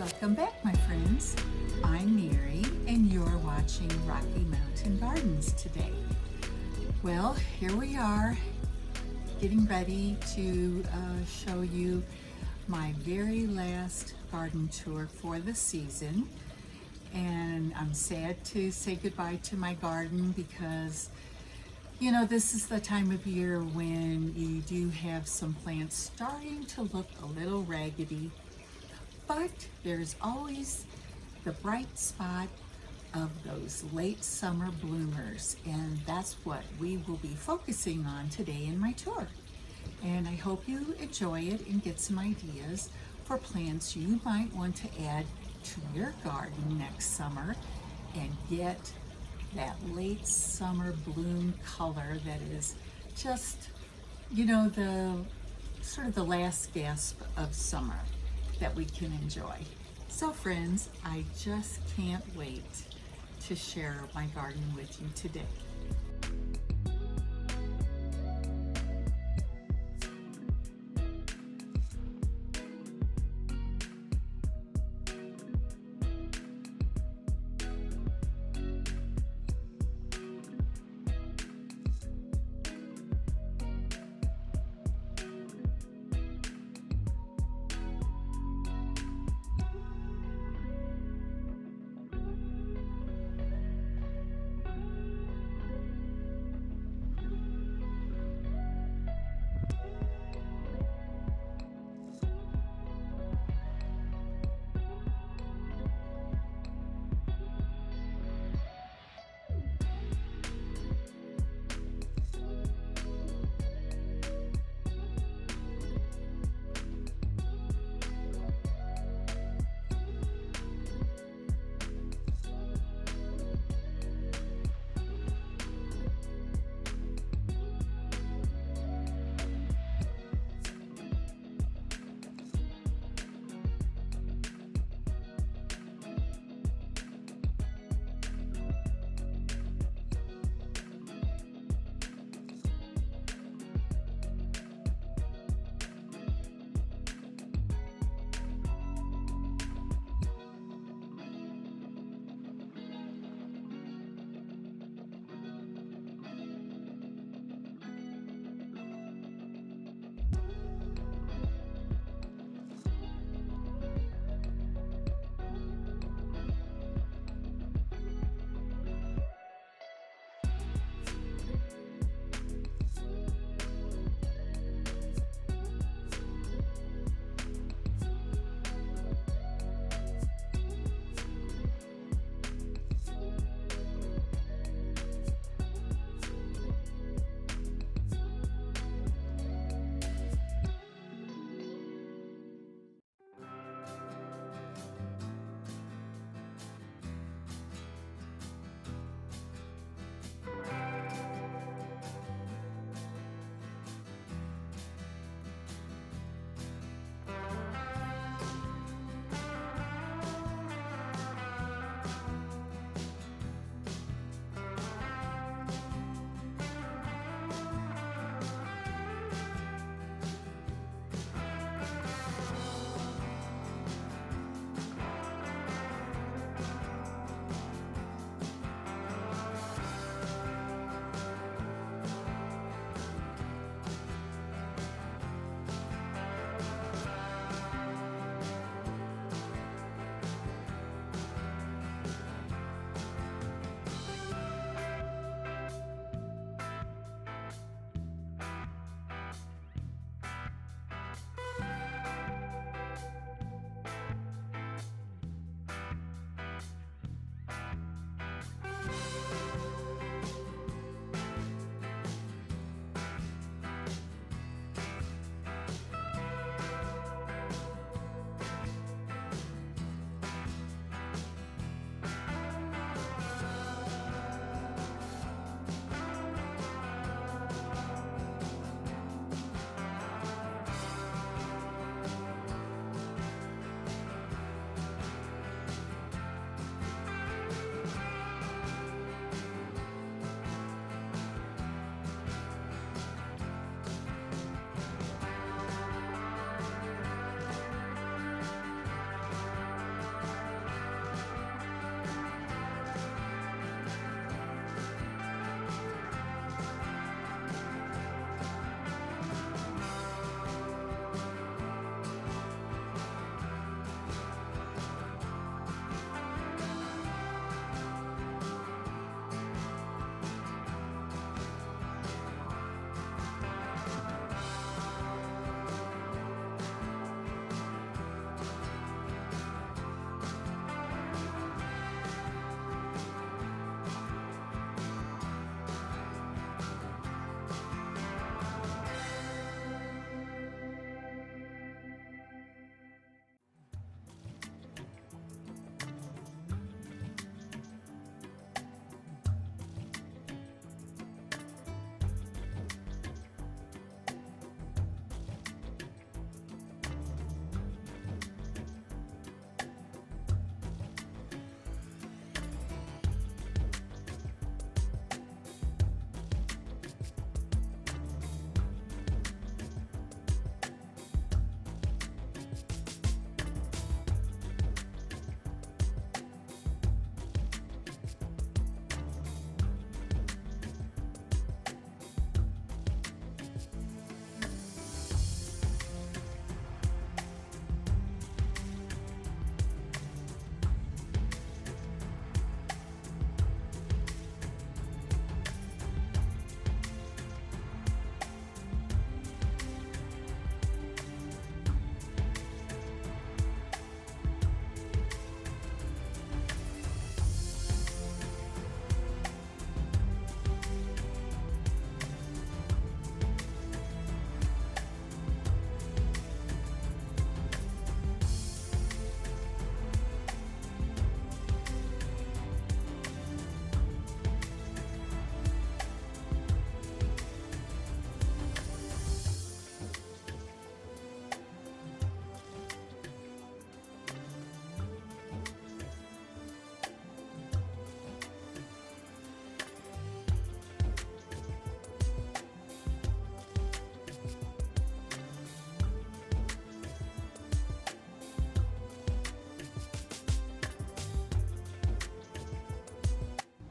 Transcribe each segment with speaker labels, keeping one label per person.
Speaker 1: Welcome back, my friends. I'm Mary, and you're watching Rocky Mountain Gardens today. Well, here we are, getting ready to show you my very last garden tour for the season. And I'm sad to say goodbye to my garden because, you know, this is the time of year when you do have some plants starting to look a little raggedy. But there's always the bright spot of those late summer bloomers, and that's what we will be focusing on today in my tour. And I hope you enjoy it and get some ideas for plants you might want to add to your garden next summer and get that late summer bloom color that is just, you know, the sort of the last gasp of summer that we can enjoy. So friends, I just can't wait to share my garden with you today.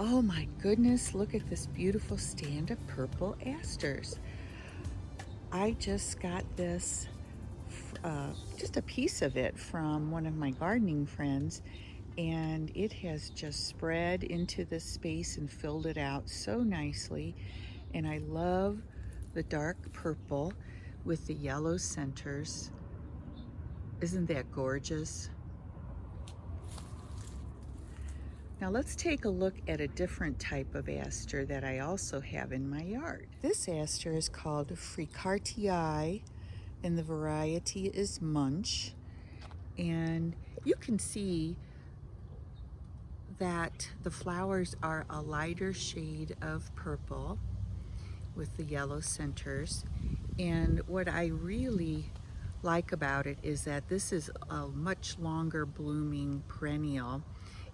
Speaker 1: Oh my goodness, look at this beautiful stand of purple asters. I just got this, just a piece of it from one of my gardening friends, and it has just spread into this space and filled it out so nicely. And I love the dark purple with the yellow centers. Isn't that gorgeous? Now let's take a look at a different type of aster that I also have in my yard. This aster is called Fricartii, and the variety is Munch. And you can see that the flowers are a lighter shade of purple with the yellow centers. And what I really like about it is that this is a much longer blooming perennial.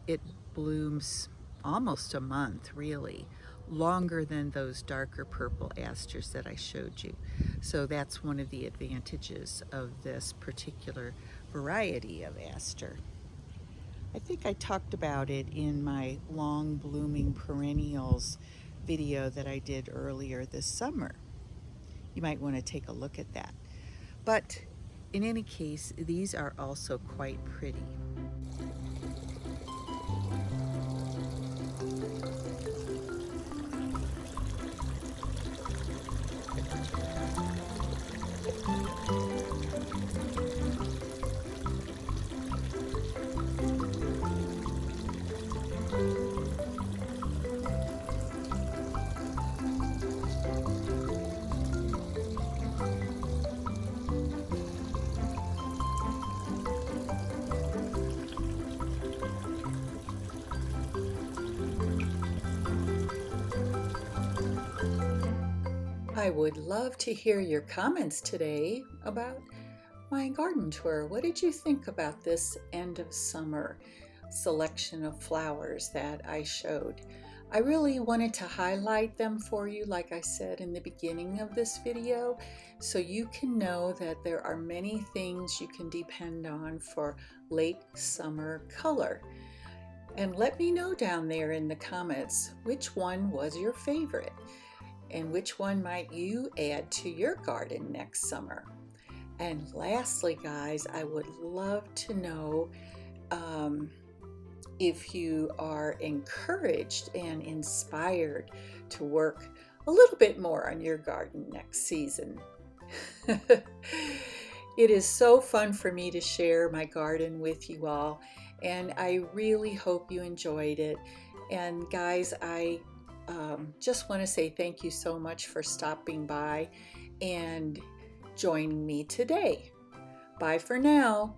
Speaker 1: It blooms almost a month, really, longer than those darker purple asters that I showed you. So that's one of the advantages of this particular variety of aster. I think I talked about it in my long blooming perennials video that I did earlier this summer. You might want to take a look at that. But in any case, these are also quite pretty. I would love to hear your comments today about my garden tour. What did you think about this end of summer selection of flowers that I showed? I really wanted to highlight them for you, like I said in the beginning of this video, so you can know that there are many things you can depend on for late summer color. And let me know down there in the comments which one was your favorite and which one might you add to your garden next summer. And lastly, guys, I would love to know if you are encouraged and inspired to work a little bit more on your garden next season. It is so fun for me to share my garden with you all, and I really hope you enjoyed it. And guys, I just want to say thank you so much for stopping by and joining me today. Bye for now.